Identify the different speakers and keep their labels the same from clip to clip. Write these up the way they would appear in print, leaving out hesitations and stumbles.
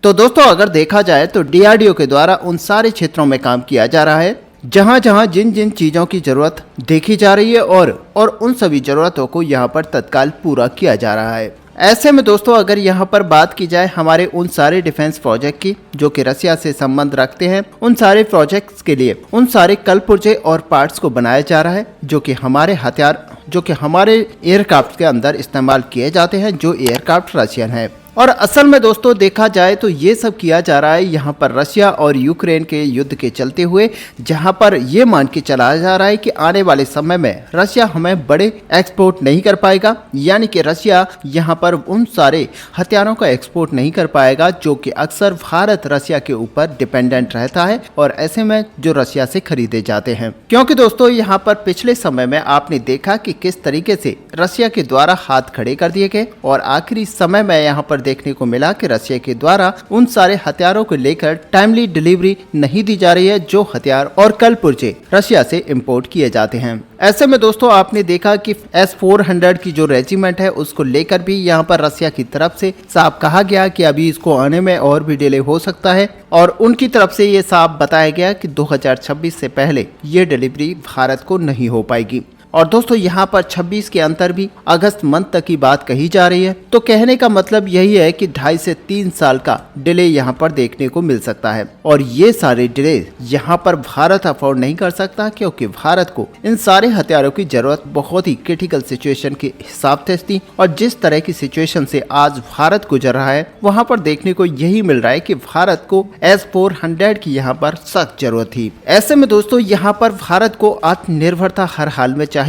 Speaker 1: तो दोस्तों अगर देखा जाए तो डीआरडीओ के द्वारा उन सारे क्षेत्रों में काम किया जा रहा है जहां जहां जिन जिन चीज़ों की ज़रूरत देखी जा रही है और उन सभी ज़रूरतों को यहां पर तत्काल पूरा किया जा रहा है। ऐसे में दोस्तों अगर यहाँ पर बात की जाए हमारे उन सारे डिफेंस प्रोजेक्ट की जो कि रसिया से संबंध रखते हैं, उन सारे प्रोजेक्ट्स के लिए उन सारे कलपुर्जे और पार्ट्स को बनाया जा रहा है जो कि हमारे हथियार जो कि हमारे एयरक्राफ्ट के अंदर इस्तेमाल किए जाते हैं, जो एयरक्राफ्ट रशियन है। और असल में दोस्तों देखा जाए तो ये सब किया जा रहा है यहाँ पर रशिया और यूक्रेन के युद्ध के चलते हुए, जहाँ पर ये मान के चलाया जा रहा है कि आने वाले समय में रशिया हमें बड़े एक्सपोर्ट नहीं कर पाएगा, यानी कि रशिया यहाँ पर उन सारे हथियारों का एक्सपोर्ट नहीं कर पाएगा जो कि अक्सर भारत रशिया के ऊपर डिपेंडेंट रहता है और ऐसे में जो रशिया से खरीदे जाते हैं। क्योंकि दोस्तों यहाँ पर पिछले समय में आपने देखा कि किस तरीके से रशिया के द्वारा हाथ खड़े कर दिए गए और आखिरी समय में यहाँ पर देखने को मिला कि रशिया के द्वारा उन सारे हथियारों को लेकर टाइमली डिलीवरी नहीं दी जा रही है जो हथियार और कलपुर्जे रशिया से इंपोर्ट किए जाते हैं। ऐसे में दोस्तों आपने देखा कि S-400 की जो रेजिमेंट है उसको लेकर भी यहाँ पर रशिया की तरफ से साफ कहा गया कि अभी इसको आने में और भी डिले हो सकता है और उनकी तरफ से ये साफ बताया गया कि 2026 से पहले ये डिलीवरी भारत को नहीं हो पाएगी। और दोस्तों यहाँ पर 26 के अंतर भी अगस्त मंथ तक की बात कही जा रही है, तो कहने का मतलब यही है कि 2.5 से 3 साल का डिले यहाँ पर देखने को मिल सकता है। और ये सारे डिले यहाँ पर भारत अफोर्ड नहीं कर सकता क्योंकि भारत को इन सारे हथियारों की जरूरत बहुत ही क्रिटिकल सिचुएशन के हिसाब से थी और जिस तरह की सिचुएशन से आज भारत गुजर रहा है वहाँ पर देखने को यही मिल रहा है कि भारत को S-400 की यहाँ पर सख्त जरूरत थी। ऐसे में दोस्तों यहाँ पर भारत को आत्मनिर्भरता हर हाल में चाहिए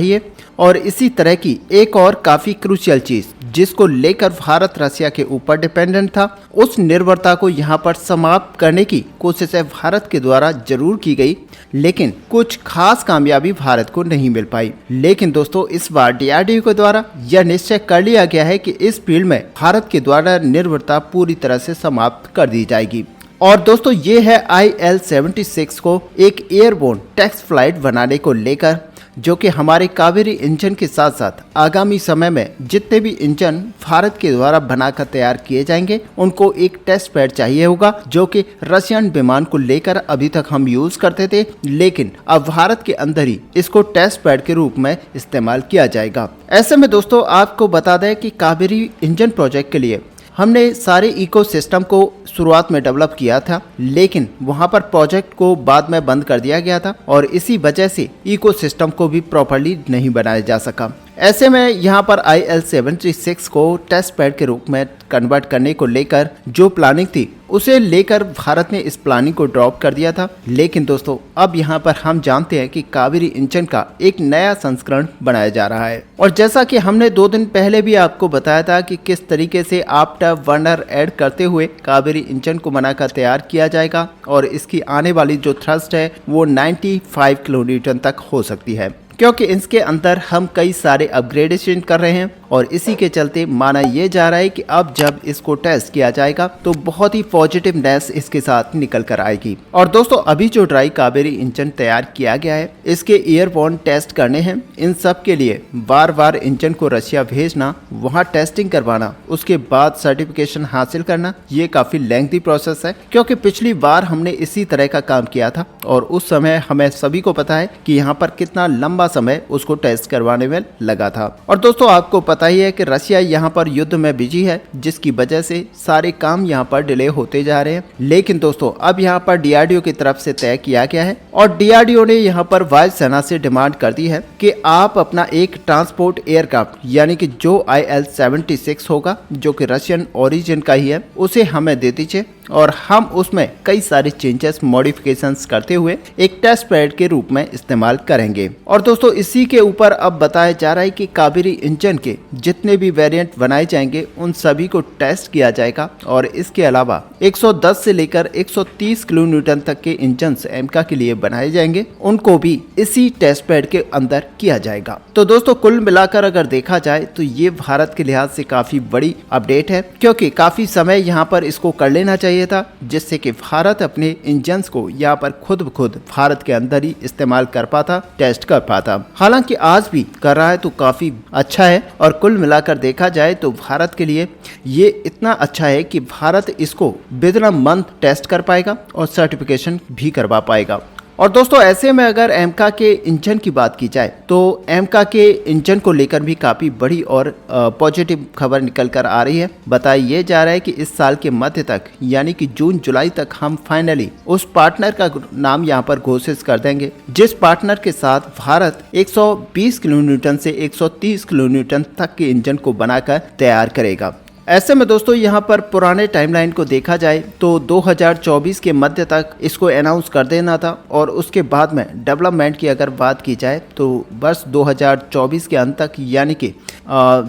Speaker 1: और इसी तरह की एक और काफी क्रूशियल चीज जिसको लेकर भारत रशिया के ऊपर डिपेंडेंट था, उस निर्भरता को यहाँ पर समाप्त करने की कोशिशें भारत के द्वारा जरूर की गई, लेकिन कुछ खास कामयाबी भारत को नहीं मिल पाई। लेकिन दोस्तों इस बार डीआरडीओ के द्वारा यह निश्चय कर लिया गया है कि इस फील्ड में भारत के द्वारा निर्भरता पूरी तरह से समाप्त कर दी जाएगी। और दोस्तों ये है IL-76 को एक एयरबोर्न टेस्ट फ्लाइट बनाने को लेकर, जो कि हमारे कावेरी इंजन के साथ साथ आगामी समय में जितने भी इंजन भारत के द्वारा बनाकर तैयार किए जाएंगे उनको एक टेस्ट पैड चाहिए होगा, जो कि रशियन विमान को लेकर अभी तक हम यूज करते थे, लेकिन अब भारत के अंदर ही इसको टेस्ट पैड के रूप में इस्तेमाल किया जाएगा। ऐसे में दोस्तों आपको बता दें कि कावेरी इंजन प्रोजेक्ट के लिए हमने सारे इकोसिस्टम को शुरुआत में डेवलप किया था, लेकिन वहां पर प्रोजेक्ट को बाद में बंद कर दिया गया था और इसी वजह से इकोसिस्टम को भी प्रॉपर्ली नहीं बनाया जा सका। ऐसे में यहाँ पर IL-76 को टेस्ट पैड के रूप में कन्वर्ट करने को लेकर जो प्लानिंग थी उसे लेकर भारत ने इस प्लानिंग को ड्रॉप कर दिया था। लेकिन दोस्तों अब यहाँ पर हम जानते हैं कि कावेरी इंजन का एक नया संस्करण बनाया जा रहा है और जैसा कि हमने 2 दिन पहले भी आपको बताया था कि किस तरीके से आफ्टर बर्नर ऐड करते हुए कावेरी इंजन को बनाकर तैयार किया जाएगा और इसकी आने वाली जो थ्रस्ट है वो 95 किलोन्यूटन तक हो सकती है, क्योंकि इसके अंदर हम कई सारे अपग्रेडेशन कर रहे हैं और इसी के चलते माना यह जा रहा है कि अब जब इसको टेस्ट किया जाएगा तो बहुत ही पॉजिटिवनेस इसके साथ निकल कर आएगी। और दोस्तों अभी जो ड्राई कावेरी इंजन तैयार किया गया है इसके एयरबोर्न टेस्ट करने हैं। इन सब के लिए बार बार इंजन को रशिया भेजना, वहाँ टेस्टिंग करवाना, उसके बाद सर्टिफिकेशन हासिल करना, ये काफी लेंथी प्रोसेस है, क्योंकि पिछली बार हमने इसी तरह का काम किया था और उस समय हमें सभी को पता है कि यहाँ पर कितना लंबा समय उसको टेस्ट करवाने में लगा था। और दोस्तों आपको पता ही है कि रशिया यहाँ पर युद्ध में बिजी है, जिसकी वजह से सारे काम यहाँ पर डिले होते जा रहे हैं। लेकिन दोस्तों अब यहाँ पर डीआरडीओ की तरफ से तय किया गया है और डीआरडीओ ने यहाँ पर वायुसेना से डिमांड कर दी है कि आप अपना एक ट्रांसपोर्ट एयरक्राफ्ट यानी कि जो IL-76 होगा जो कि रशियन ओरिजिन का ही है उसे हमें दे दीजिए और हम उसमें कई सारे चेंजेस मॉडिफिकेशंस करते हुए एक टेस्ट पैड के रूप में इस्तेमाल करेंगे। और दोस्तों इसी के ऊपर अब बताया जा रहा है कि कावेरी इंजन के जितने भी वेरिएंट बनाए जाएंगे उन सभी को टेस्ट किया जाएगा और इसके अलावा 110 से लेकर 130 किलोन्यूटन तक के इंजन एमका के लिए बनाए जाएंगे, उनको भी इसी टेस्ट पैड के अंदर किया जाएगा। तो दोस्तों कुल मिलाकर अगर देखा जाए तो ये भारत के लिहाज से काफी बड़ी अपडेट है, क्योंकि काफी समय यहाँ पर इसको कर लेना चाहिए था, जिससे कि भारत अपने इंजन्स को यहाँ पर खुद ब खुद भारत के अंदर ही इस्तेमाल कर पाता, टेस्ट कर पाता। हालांकि आज भी कर रहा है तो काफी अच्छा है और कुल मिलाकर देखा जाए तो भारत के लिए ये इतना अच्छा है कि भारत इसको विदिन अ मंथ टेस्ट कर पाएगा और सर्टिफिकेशन भी करवा पाएगा। और दोस्तों ऐसे में अगर एमका के इंजन की बात की जाए तो एमका के इंजन को लेकर भी काफ़ी बड़ी और पॉजिटिव खबर निकल कर आ रही है। बताया ये जा रहा है कि इस साल के मध्य तक यानी कि जून जुलाई तक हम फाइनली उस पार्टनर का नाम यहाँ पर घोषित कर देंगे जिस पार्टनर के साथ भारत 120 किलो न्यूटन से 130 किलो न्यूटन तक के इंजन को बनाकर तैयार करेगा। ऐसे में दोस्तों यहाँ पर पुराने टाइमलाइन को देखा जाए तो 2024 के मध्य तक इसको अनाउंस कर देना था और उसके बाद में डेवलपमेंट की अगर बात की जाए तो वर्ष 2024 के अंत तक यानी कि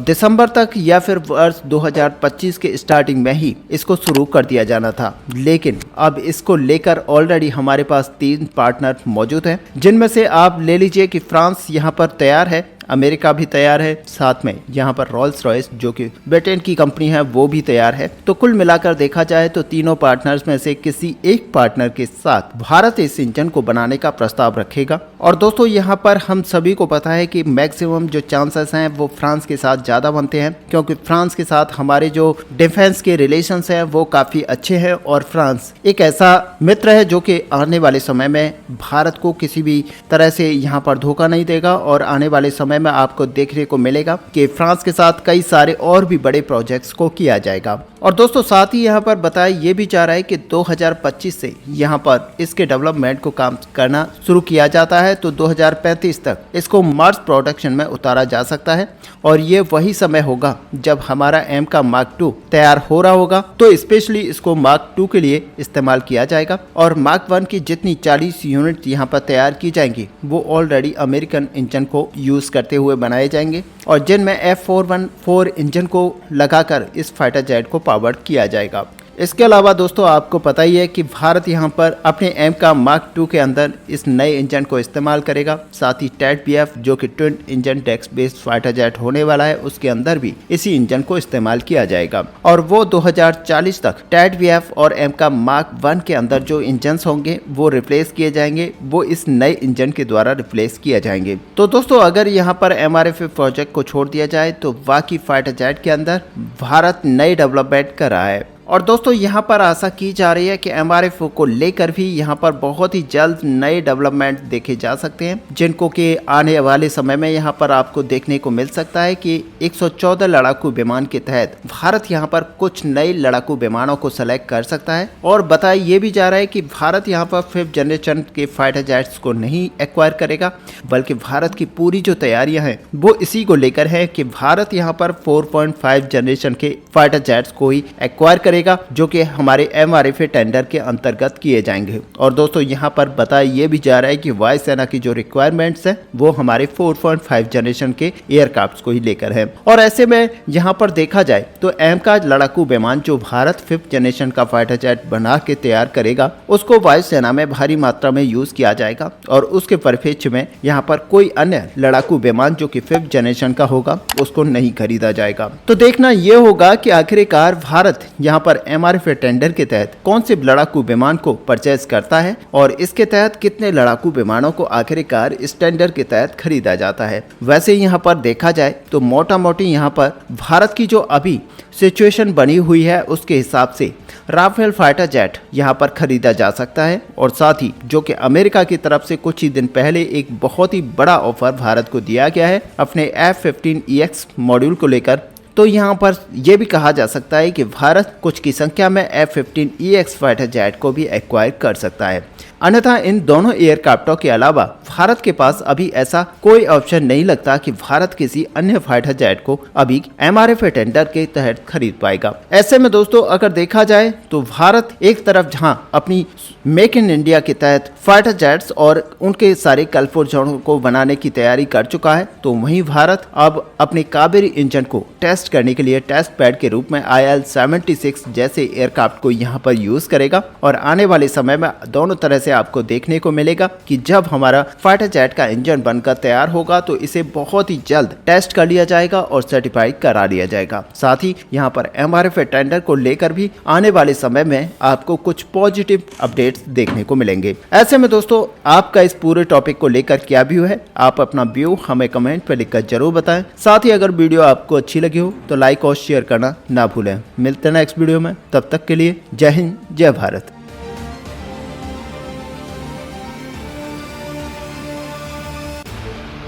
Speaker 1: दिसंबर तक या फिर वर्ष 2025 के स्टार्टिंग में ही इसको शुरू कर दिया जाना था। लेकिन अब इसको लेकर ऑलरेडी हमारे पास 3 पार्टनर मौजूद हैं जिनमें से आप ले लीजिए कि फ्रांस यहाँ पर तैयार है, अमेरिका भी तैयार है, साथ में यहाँ पर रोल्स रॉयस जो कि ब्रिटेन की कंपनी है वो भी तैयार है। तो कुल मिलाकर देखा जाए तो तीनों पार्टनर्स में से किसी एक पार्टनर के साथ भारत इस इंजन को बनाने का प्रस्ताव रखेगा। और दोस्तों यहाँ पर हम सभी को पता है कि मैक्सिमम जो चांसेस हैं वो फ्रांस के साथ ज़्यादा बनते हैं क्योंकि फ्रांस के साथ हमारे जो डिफेंस के रिलेशंस हैं वो काफ़ी अच्छे हैं और फ्रांस एक ऐसा मित्र है जो कि आने वाले समय में भारत को किसी भी तरह से यहाँ पर धोखा नहीं देगा और आने वाले समय में आपको देखने को मिलेगा कि फ्रांस के साथ कई सारे और भी बड़े प्रोजेक्ट्स को किया जाएगा। और दोस्तों साथ ही यहाँ पर बताया ये भी जा रहा है कि 2025 से यहाँ पर इसके डेवलपमेंट को काम करना शुरू किया जाता है तो 2035 तक इसको मास प्रोडक्शन में उतारा जा सकता है और ये वही समय होगा जब हमारा एमका मार्क 2 तैयार हो रहा होगा तो स्पेशली इसको मार्क 2 के लिए इस्तेमाल किया जाएगा और मार्क 1 की जितनी 40 यूनिट यहाँ पर तैयार की जाएंगी वो ऑलरेडी अमेरिकन इंजन को यूज करते हुए बनाए जाएंगे और जिनमें F414 इंजन को लगाकर इस फाइटर जेट को पावर्ड किया जाएगा। इसके अलावा दोस्तों आपको पता ही है कि भारत यहाँ पर अपने एमका मार्क 2 के अंदर इस नए इंजन को इस्तेमाल करेगा। साथ ही टैट BF जो कि ट्विन इंजन डेक्स बेस्ड फाइटर जेट होने वाला है उसके अंदर भी इसी इंजन को इस्तेमाल किया जाएगा और वो 2040 तक टैट BF और एमका मार्क 1 के अंदर जो इंजन होंगे वो रिप्लेस किए जाएंगे, वो इस नए इंजन के द्वारा रिप्लेस किए जाएंगे। तो दोस्तों अगर यहाँ पर MRF प्रोजेक्ट को छोड़ दिया जाए तो बाकी फाइटर जेट के अंदर भारत नई डेवलपमेंट कर रहा है। और दोस्तों यहाँ पर आशा की जा रही है कि MRF को लेकर भी यहाँ पर बहुत ही जल्द नए डेवलपमेंट देखे जा सकते हैं जिनको कि आने वाले समय में यहाँ पर आपको देखने को मिल सकता है कि 114 लड़ाकू विमान के तहत भारत यहाँ पर कुछ नए लड़ाकू विमानों को सेलेक्ट कर सकता है। और बताया ये भी जा रहा है कि भारत यहाँ पर 5th जनरेशन के फाइटर जेट्स को नहीं एक्वायर करेगा बल्कि भारत की पूरी जो तैयारियां हैं वो इसी को लेकर है कि भारत यहाँ पर 4.5 जनरेशन के फाइटर जेट्स को ही एक्वायर करेगा जो कि हमारे MRF टेंडर के अंतर्गत किए जाएंगे। और दोस्तों यहाँ पर बताया ये भी जा रहा है कि वायुसेना की जो रिक्वायरमेंट्स हैं वो हमारे 4.5 जनरेशन के एयरक्राफ्ट को ही लेकर है। और ऐसे में यहाँ पर देखा जाए तो एमका लड़ाकू विमान जो भारत 5th जनरेशन का फाइटर जेट बना के तैयार करेगा उसको वायुसेना में भारी मात्रा में यूज किया जाएगा और उसके परिप्रेक्ष्य में यहाँ पर कोई अन्य लड़ाकू विमान जो कि 5th जनरेशन का होगा उसको नहीं खरीदा जाएगा। तो देखना ये होगा कि आखिरकार भारत यहाँ पर MRF टेंडर के तहत कौन से लड़ाकू विमान को परचेज करता है और इसके तहत कितने लड़ाकू विमानों को आखिरकार इस टेंडर के तहत खरीदा जाता है। वैसे यहाँ पर देखा जाए तो मोटा मोटी यहाँ पर भारत की जो अभी सिचुएशन बनी हुई है उसके हिसाब से राफेल फाइटर जेट यहाँ पर खरीदा जा सकता है। और साथ ही जो कि अमेरिका की तरफ से कुछ ही दिन पहले एक बहुत ही बड़ा ऑफर भारत को दिया गया है अपने F-15EX मॉड्यूल को लेकर, तो यहाँ पर यह भी कहा जा सकता है कि भारत कुछ की संख्या में F-15EX फाइटर जेट को भी एक्वायर कर सकता है। अन्यथा इन दोनों एयरक्राफ्टों के अलावा भारत के पास अभी ऐसा कोई ऑप्शन नहीं लगता कि भारत किसी अन्य फाइटर जेट को अभी MRF टेंडर के तहत खरीद पाएगा। ऐसे में दोस्तों अगर देखा जाए तो भारत एक तरफ जहां अपनी मेक इन इंडिया के तहत फाइटर जेट्स और उनके सारे कलपुर्जों को बनाने की तैयारी कर चुका है, तो वहीं भारत अब अपने कावेरी इंजन को टेस्ट टेस्ट करने के लिए टेस्ट पैड के रूप में IL-76 जैसे एयरक्राफ्ट को यहाँ पर यूज करेगा और आने वाले समय में दोनों तरह से आपको देखने को मिलेगा कि जब हमारा फाइटर जेट का इंजन बनकर तैयार होगा तो इसे बहुत ही जल्द टेस्ट कर लिया जाएगा और सर्टिफाइड करा लिया जाएगा। साथ ही यहाँ पर MRF टेंडर को लेकर भी आने वाले समय में आपको कुछ पॉजिटिव अपडेट्स देखने को मिलेंगे। ऐसे में दोस्तों आपका इस पूरे टॉपिक को लेकर क्या व्यू है, आप अपना व्यू हमें कमेंट पर लिखकर जरूर बताएं। साथ ही अगर वीडियो आपको अच्छी लगी हो तो लाइक और शेयर करना ना भूलें। मिलते हैं नेक्स्ट वीडियो में, तब तक के लिए जय हिंद जय भारत।